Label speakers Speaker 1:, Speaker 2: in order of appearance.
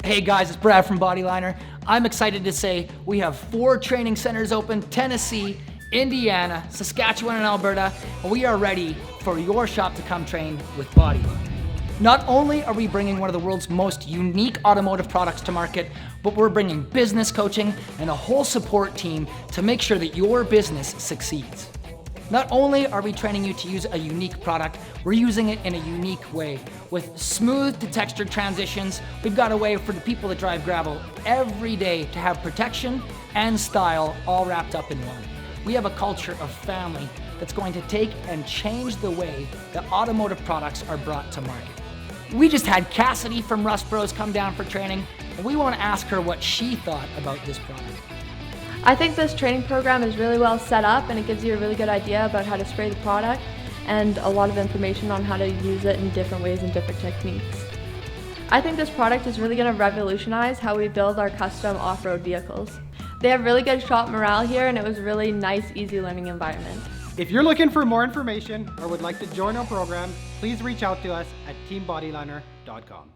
Speaker 1: Hey guys, it's Brad from Bodyliner. I'm excited to say we have 4 training centers open: Tennessee, Indiana, Saskatchewan, and Alberta. And we are ready for your shop to come train with Bodyliner. Not only are we bringing one of the world's most unique automotive products to market, but we're bringing business coaching and a whole support team to make sure that your business succeeds. Not only are we training you to use a unique product, we're using it in a unique way. With smooth to textured transitions, we've got a way for the people that drive gravel every day to have protection and style all wrapped up in one. We have a culture of family that's going to take and change the way that automotive products are brought to market. We just had Cassidy from Rust Bros come down for training, and we want to ask her what she thought about this product.
Speaker 2: I think this training program is really well set up, and it gives you a really good idea about how to spray the product and a lot of information on how to use it in different ways and different techniques. I think this product is really going to revolutionize how we build our custom off-road vehicles. They have really good shop morale here, and it was a really nice, easy learning environment.
Speaker 3: If you're looking for more information or would like to join our program, please reach out to us at teambodyliner.com.